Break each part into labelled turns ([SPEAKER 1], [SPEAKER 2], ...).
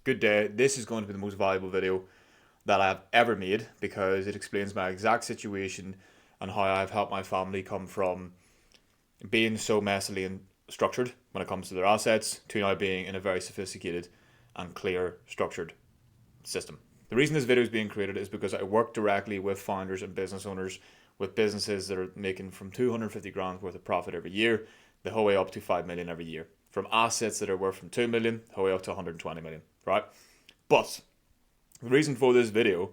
[SPEAKER 1] Good day. This is going to be the most valuable video that I have ever made because it explains my exact situation and how I've helped my family come from being so messily and structured when it comes to their assets to now being in a very sophisticated and clear structured system. The reason this video is being created is because I work directly with founders and business owners with businesses that are making from 250 grand worth of profit every year the whole way up to 5 million every year, from assets that are worth from 2 million the whole way up to 120 million, right? But the reason for this video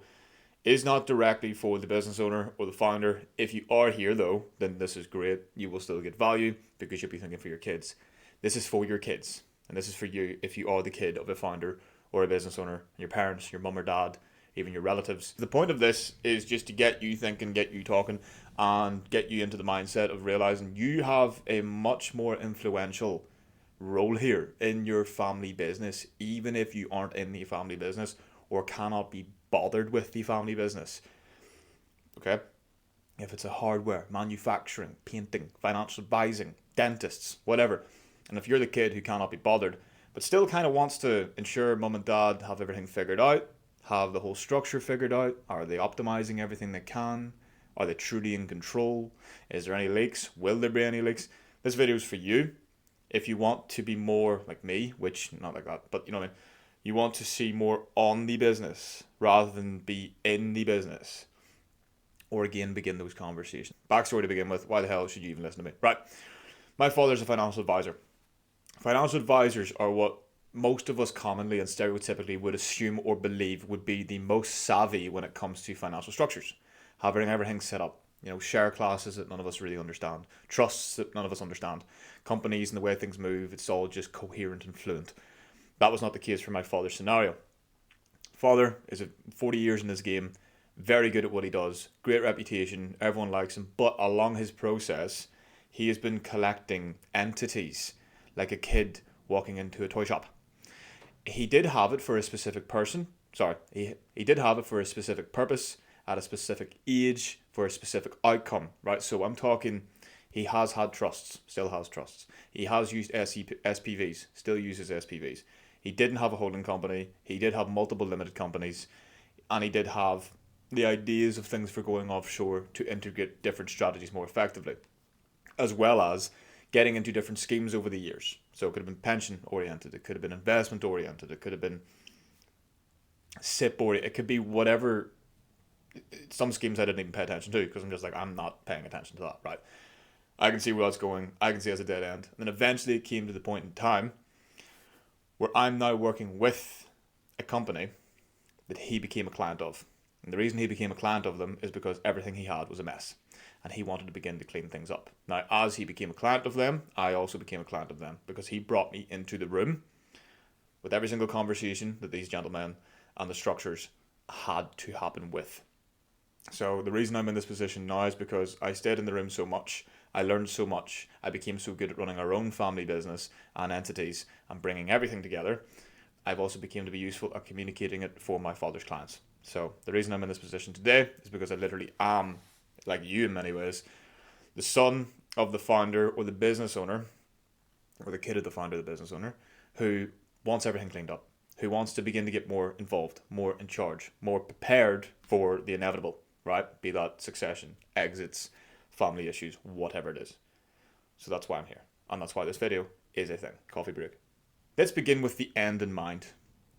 [SPEAKER 1] is not directly for the business owner or the founder. If you are here though, then this is great. You will still get value because you'll be thinking for your kids. This is for your kids, and this is for you if you are the kid of a founder or a business owner, your parents, your mum or dad, even your relatives. The point of this is just to get you thinking, get you talking, and get you into the mindset of realizing you have a much more influential role here in your family business, even if you aren't in the family business or cannot be bothered with the family business. Okay? If it's a hardware, manufacturing, painting, financial advising, dentists, whatever. And if you're the kid who cannot be bothered, but still kind of wants to ensure mum and dad have everything figured out, have the whole structure figured out, are they optimizing everything they can? Are they truly in control? Is there any leaks? Will there be any leaks? This video is for you. If you want to be more like me, which not like that, but you know what I mean, you want to see more on the business rather than be in the business, or again begin those conversations. Backstory to begin with, why the hell should you even listen to me? Right, my father's a financial advisor. Financial advisors are what most of us commonly and stereotypically would assume or believe would be the most savvy when it comes to financial structures. Having everything set up, share classes that none of us really understand, trusts that none of us understand, companies and the way things move, it's all just coherent and fluent. That was not the case for my father's scenario. Father is 40 years in this game, very good at what he does, great reputation, everyone likes him, but along his process, he has been collecting entities like a kid walking into a toy shop. He did have it for a specific person. He did have it for a specific purpose, at a specific age, for a specific outcome, right? So I'm talking, he has had trusts, still has trusts. He has used SPVs, still uses SPVs. He didn't have a holding company. He did have multiple limited companies, and he did have the ideas of things for going offshore to integrate different strategies more effectively, as well as getting into different schemes over the years. So it could have been pension oriented, it could have been investment oriented, it could have been SIP oriented, it could be whatever. Some schemes I didn't even pay attention to because I'm just like, I'm not paying attention to that, right? I can see where that's going, I can see it as a dead end. And then eventually it came to the point in time where I'm now working with a company that he became a client of. And the reason he became a client of them is because everything he had was a mess. And he wanted to begin to clean things up. Now, as he became a client of them, I also became a client of them because he brought me into the room with every single conversation that these gentlemen and the structures had to happen with. So the reason I'm in this position now is because I stayed in the room so much, I learned so much, I became so good at running our own family business and entities and bringing everything together. I've also become to be useful at communicating it for my father's clients. So the reason I'm in this position today is because I literally am, like you in many ways, the son of the founder or the business owner, or the kid of the founder, the business owner, who wants everything cleaned up, who wants to begin to get more involved, more in charge, more prepared for the inevitable, right? Be that succession, exits, family issues, whatever it is. So that's why I'm here. And that's why this video is a thing. Coffee break. Let's begin with the end in mind.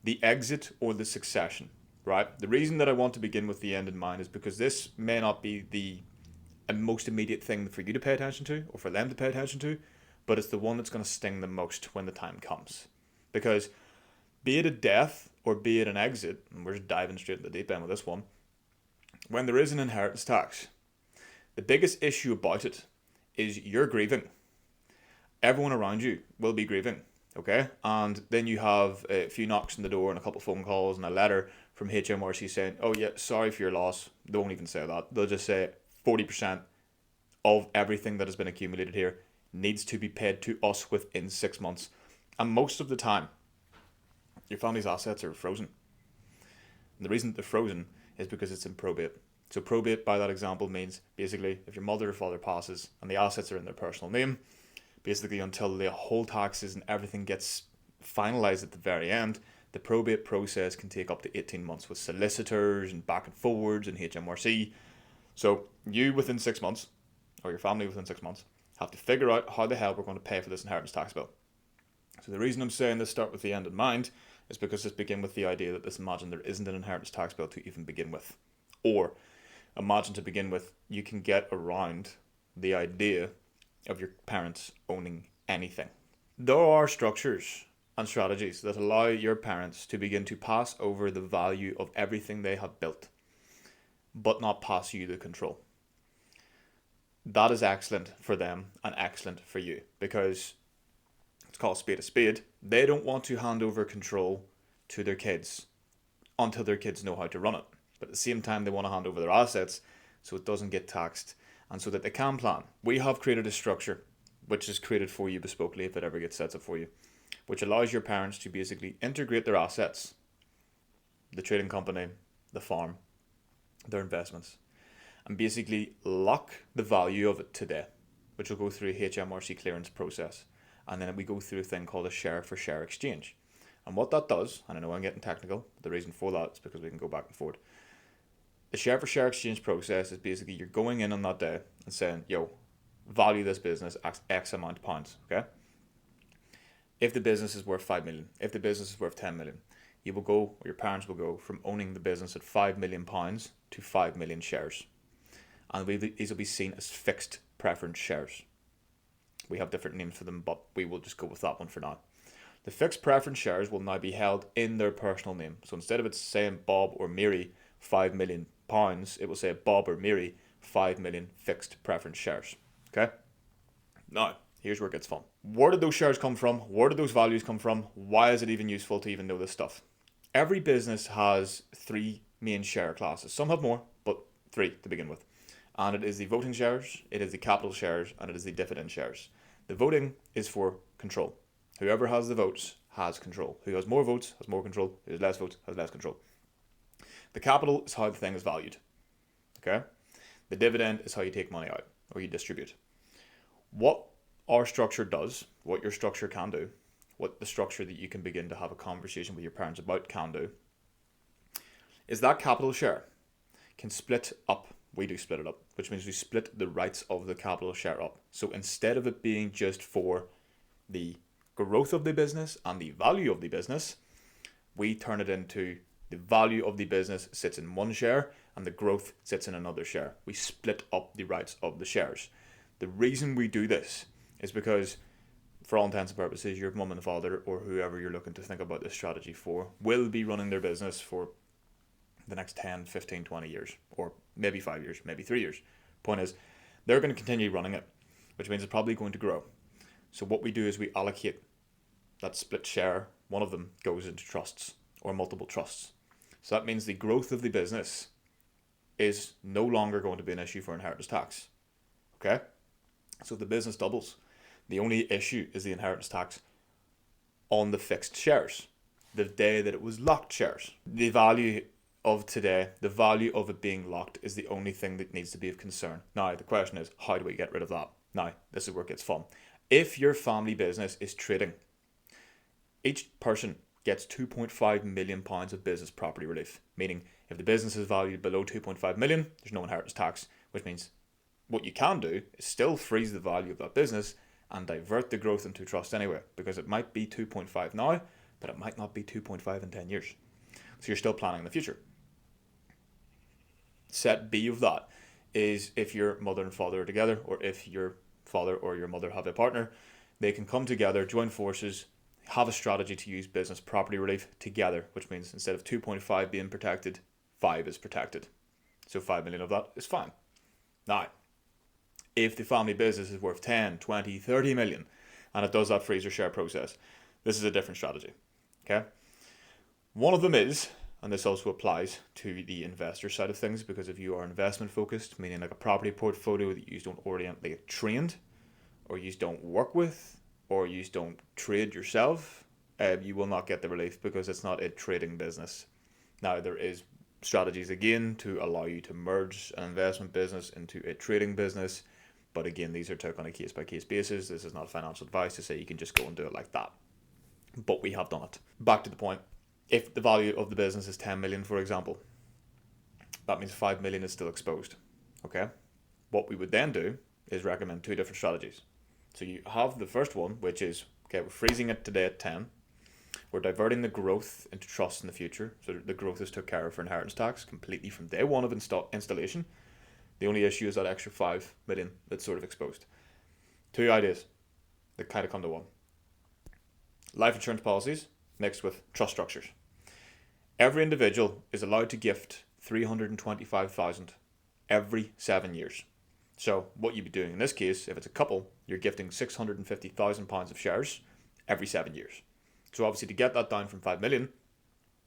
[SPEAKER 1] The exit or the succession, right? The reason that I want to begin with the end in mind is because this may not be the most immediate thing for you to pay attention to or for them to pay attention to, but it's the one that's going to sting the most when the time comes. Because be it a death or be it an exit, and we're just diving straight into the deep end with this one, when there is an inheritance tax, the biggest issue about it is you're grieving. Everyone around you will be grieving, okay? And then you have a few knocks on the door and a couple of phone calls and a letter from HMRC saying, oh yeah, sorry for your loss. They won't even say that. They'll just say 40% of everything that has been accumulated here needs to be paid to us within 6 months. And most of the time, your family's assets are frozen. And the reason they're frozen is because it's in probate. So probate, by that example, means basically if your mother or father passes and the assets are in their personal name, basically until the whole taxes and everything gets finalized at the very end, The probate process can take up to 18 months with solicitors and back and forwards and HMRC. So you within 6 months, or your family within 6 months, have to figure out how the hell we're going to pay for this inheritance tax bill. So the reason I'm saying this start with the end in mind is because let's begin with the idea that let's imagine there isn't an inheritance tax bill to even begin with. Or imagine to begin with, you can get around the idea of your parents owning anything. There are structures and strategies that allow your parents to begin to pass over the value of everything they have built, but not pass you the control. That is excellent for them and excellent for you, because it's called spade a spade. They don't want to hand over control to their kids until their kids know how to run it. But at the same time, they want to hand over their assets so it doesn't get taxed and so that they can plan. We have created a structure which is created for you bespokely if it ever gets set up for you, which allows your parents to basically integrate their assets, the trading company, the farm, their investments, and basically lock the value of it today, which will go through a HMRC clearance process. And then we go through a thing called a share for share exchange. And what that does, and I know I'm getting technical, but the reason for that is because we can go back and forward. The share for share exchange process is basically you're going in on that day and saying, yo, value this business X amount of pounds, okay? If the business is worth 5 million, if the business is worth 10 million, you will go, or your parents will go from owning the business at 5 million pounds to 5 million shares. And these will be seen as fixed preference shares. We have different names for them, but we will just go with that one for now. The fixed preference shares will now be held in their personal name. So instead of it saying Bob or Mary 5 million pounds, it will say Bob or Mary 5 million fixed preference shares. Okay? Now, here's where it gets fun. Where did those shares come from? Where did those values come from? Why is it even useful to even know this stuff? Every business has 3 main share classes. Some have more, but 3 to begin with. And it is the voting shares, it is the capital shares, and it is the dividend shares. The voting is for control. Whoever has the votes has control. Who has more votes has more control. Who has less votes has less control. The capital is how the thing is valued. Okay? The dividend is how you take money out or you distribute. What our structure does, what your structure can do, what the structure that you can begin to have a conversation with your parents about can do, is that capital share can split up. We do split it up, which means we split the rights of the capital share up. So instead of it being just for the growth of the business and the value of the business, we turn it into the value of the business sits in one share and the growth sits in another share. We split up the rights of the shares. The reason we do this is because, for all intents and purposes, your mum and father or whoever you're looking to think about this strategy for will be running their business for the next 10, 15, 20 years, or maybe 5 years, maybe 3 years. Point is, they're going to continue running it, which means it's probably going to grow. So what we do is we allocate that split share. One of them goes into trusts or multiple trusts. So that means the growth of the business is no longer going to be an issue for inheritance tax. Okay? So the business doubles. The only issue is the inheritance tax on the fixed shares, the day that it was locked shares. The value of today, the value of it being locked is the only thing that needs to be of concern. Now, the question is, how do we get rid of that? Now, this is where it gets fun. If your family business is trading, each person gets £2.5 million of business property relief, meaning if the business is valued below 2.5 million, there's no inheritance tax, which means what you can do is still freeze the value of that business and divert the growth into trust anyway, because it might be 2.5 now, but it might not be 2.5 in 10 years. So you're still planning in the future. Set B of that is if your mother and father are together, or if your father or your mother have a partner, they can come together, join forces, have a strategy to use business property relief together, which means instead of 2.5 being protected, 5 is protected. So 5 million of that is fine. Now, if the family business is worth 10, 20, 30 million, and it does that freeze or share process, this is a different strategy. Okay? One of them is, and this also applies to the investor side of things, because if you are investment focused, meaning like a property portfolio that you don't already get trained, or you don't work with, or you don't trade yourself, you will not get the relief because it's not a trading business. Now, there is strategies again to allow you to merge an investment business into a trading business, but again, these are took on a case by case basis. This is not financial advice to say you can just go and do it like that, but we have done it. Back to the point. If the value of the business is 10 million, for example, that means 5 million is still exposed. Okay? What we would then do is recommend two different strategies. So you have the first one, which is, okay, we're freezing it today at 10. We're diverting the growth into trust in the future. So the growth is took care of for inheritance tax completely from day one of installation. The only issue is that extra 5 million that's sort of exposed. Two ideas that kind of come to one. Life insurance policies mixed with trust structures. Every individual is allowed to gift 325,000 every 7 years. So what you'd be doing in this case, if it's a couple, you're gifting £650,000 of shares every 7 years. So obviously to get that down from 5 million,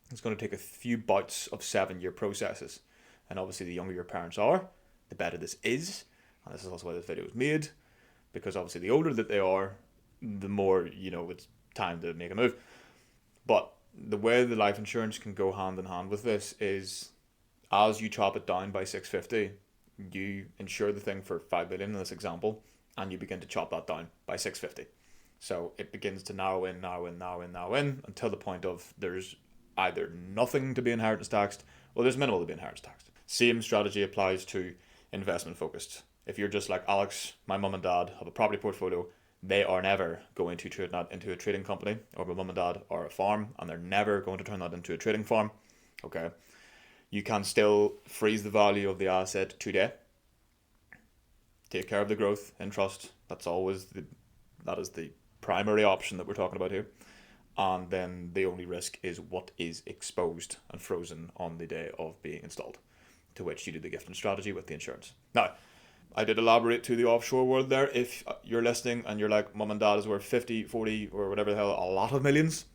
[SPEAKER 1] it's going to take a few bouts of 7-year processes. And obviously the younger your parents are, the better this is. And this is also why this video was made, because obviously the older that they are, the more, it's time to make a move. But the way the life insurance can go hand in hand with this is, as you chop it down by 650, you insure the thing for 5 million in this example, and you begin to chop that down by 650. So it begins to narrow in until the point of there's either nothing to be inheritance taxed or there's minimal to be inheritance taxed. Same strategy applies to investment focused. If you're just like Alex, my mum and dad have a property portfolio, they are never going to turn that into a trading company, or my mum and dad are a farm and they're never going to turn that into a trading farm. Okay. You can still freeze the value of the asset today. Take care of the growth in trust. That is the primary option that we're talking about here. And then the only risk is what is exposed and frozen on the day of being installed, to which you do the gifting strategy with the insurance. Now, I did elaborate to the offshore world there. If you're listening and you're like, mum and dad is worth 50, 40 or whatever the hell, a lot of millions,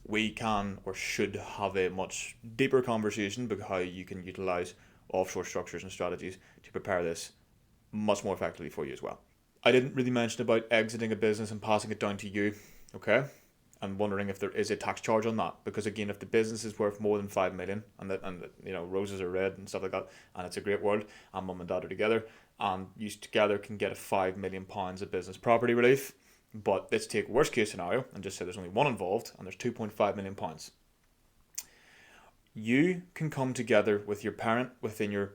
[SPEAKER 1] we can or should have a much deeper conversation about how you can utilize offshore structures and strategies to prepare this much more effectively for you as well. I didn't really mention about exiting a business and passing it down to you, okay? And wondering if there is a tax charge on that, because again, if the business is worth more than 5 million and roses are red and stuff like that, and it's a great world, and mum and dad are together, and you together can get a £5 million of business property relief. But let's take worst case scenario and just say there's only one involved and there's £2.5 million. You can come together with your parent within your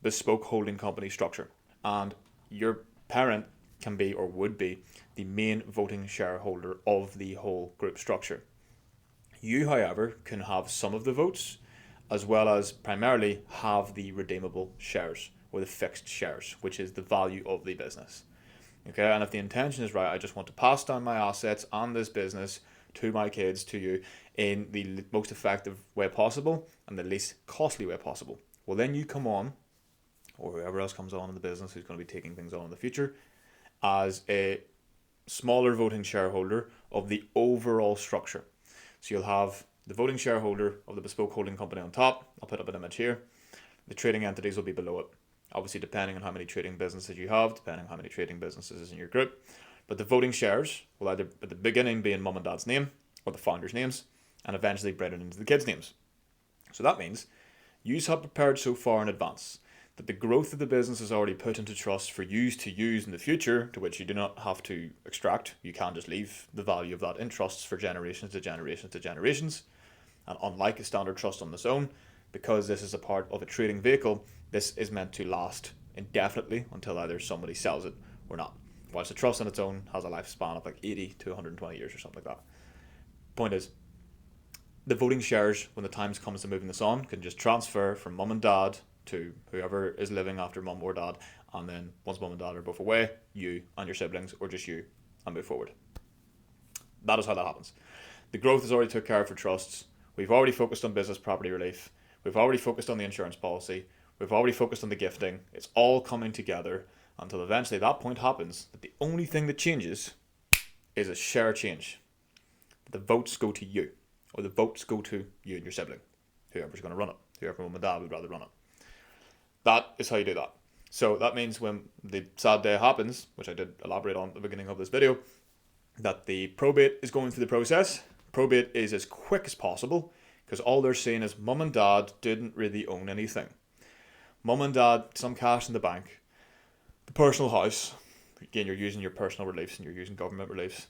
[SPEAKER 1] bespoke holding company structure, and your parent can be or would be the main voting shareholder of the whole group structure. You, however, can have some of the votes, as well as primarily have the redeemable shares or the fixed shares, which is the value of the business. Okay, and if the intention is right, I just want to pass down my assets and this business to my kids, to you, in the most effective way possible and the least costly way possible. Well, then you come on, or whoever else comes on in the business who's going to be taking things on in the future, as a smaller voting shareholder of the overall structure. So you'll have the voting shareholder of the bespoke holding company on top. I'll put up an image here. The trading entities will be below it. Obviously, depending on how many trading businesses you have, depending on how many trading businesses is in your group. But the voting shares will either at the beginning be in mum and dad's name or the founders' names, and eventually bred into the kids' names. So that means you have prepared so far in advance that the growth of the business is already put into trust for you to use in the future, to which you do not have to extract. You can just leave the value of that in trusts for generations to generations to generations. And unlike a standard trust on its own, because this is a part of a trading vehicle, this is meant to last indefinitely until either somebody sells it or not. Whilst a trust on its own has a lifespan of like 80 to 120 years or something like that. Point is, the voting shares, when the time comes to moving this on, can just transfer from mum and dad to whoever is living after mum or dad, and then once mum and dad are both away, you and your siblings, or just you, and move forward. That is how that happens. The growth is already took care of for trusts. We've already focused on business property relief. We've already focused on the insurance policy. We've already focused on the gifting. It's all coming together until eventually that point happens that the only thing that changes is a share change. The votes go to you, or the votes go to you and your sibling, whoever's going to run it, whoever mum and dad would rather run it. That is how you do that. So that means when the sad day happens, which I did elaborate on at the beginning of this video, that the probate is going through the process. Probate is as quick as possible, because all they're saying is mum and dad didn't really own anything. Mum and dad, some cash in the bank, the personal house, again you're using your personal reliefs and you're using government reliefs,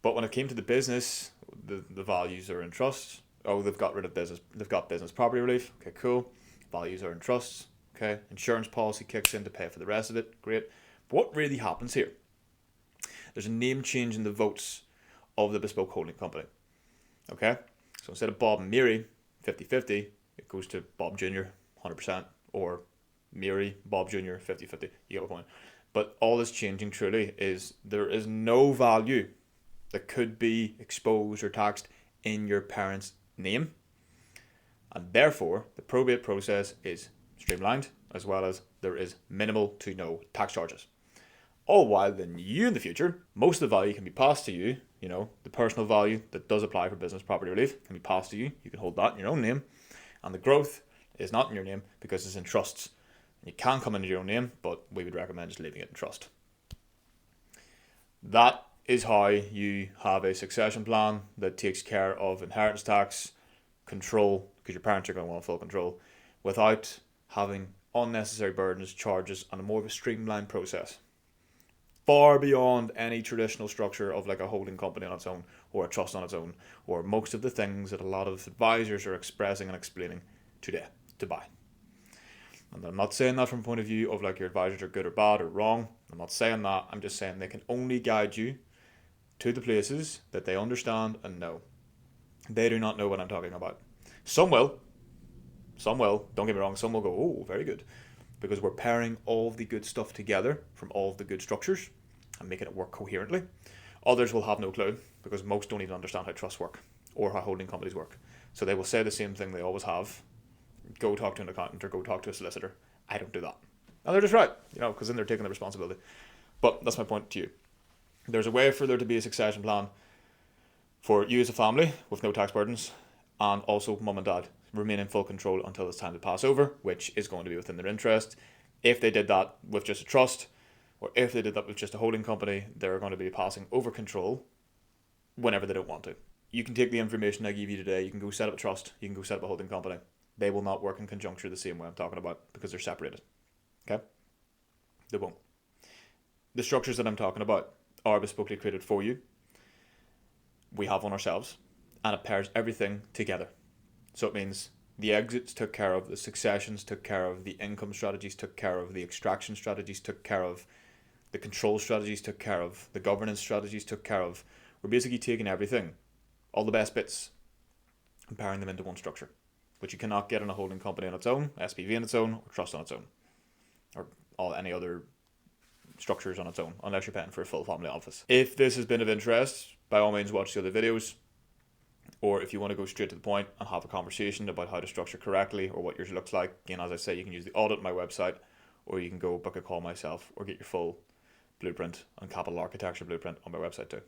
[SPEAKER 1] But when it came to the business, the values are in trust. Oh, they've got rid of business. They've got business property relief. Okay, cool. Values are in trusts. Okay, insurance policy kicks in to pay for the rest of it. Great. But what really happens here? There's a name change in the votes of the bespoke holding company. Okay, so instead of Bob and Mary 50-50, it goes to Bob Jr. 100%, or Mary, Bob Jr. 50-50. You get the point. But all that's changing truly is there is no value that could be exposed or taxed in your parents' name, and therefore the probate process is streamlined, as well as there is minimal to no tax charges. All while then you in the future, most of the value can be passed to you. You know, the personal value that does apply for business property relief can be passed to you. You can hold that in your own name, and the growth is not in your name because it's in trusts. You can come into your own name, but we would recommend just leaving it in trust. That is how you have a succession plan that takes care of inheritance tax control, because your parents are going to want full control, without having unnecessary burdens, charges, and a more of a streamlined process. Far beyond any traditional structure of like a holding company on its own, or a trust on its own, or most of the things that a lot of advisors are expressing and explaining today to buy. And I'm not saying that from a point of view of like your advisors are good or bad or wrong. I'm not saying that. I'm just saying they can only guide you to the places that they understand and know. They do not know what I'm talking about. Some will. Don't get me wrong. Some will go, oh, very good. Because we're pairing all of the good stuff together from all of the good structures and making it work coherently. Others will have no clue, because most don't even understand how trusts work or how holding companies work. So they will say the same thing they always have. Go talk to an accountant or go talk to a solicitor. I don't do that. And they're just right, because then they're taking the responsibility. But that's my point to you. There's a way for there to be a succession plan for you as a family with no tax burdens, and also mum and dad remain in full control until it's time to pass over, which is going to be within their interest. If they did that with just a trust, or if they did that with just a holding company, they're going to be passing over control whenever they don't want to. You can take the information I give you today, you can go set up a trust, you can go set up a holding company. They will not work in conjunction the same way I'm talking about, because they're separated. Okay? They won't. The structures that I'm talking about are bespokely created for you. We have one ourselves, and it pairs everything together. So it means the exits took care of, the successions took care of, the income strategies took care of, the extraction strategies took care of, the control strategies took care of, the governance strategies took care of. We're basically taking everything, all the best bits, and pairing them into one structure, which you cannot get in a holding company on its own, SPV on its own, or trust on its own, or any other structures on its own, unless you're paying for a full family office. If this has been of interest, by all means watch the other videos, or if you want to go straight to the point and have a conversation about how to structure correctly or what yours looks like, again, as I say, you can use the audit on my website, or you can go book a call myself, or get your full blueprint and capital architecture blueprint on my website too.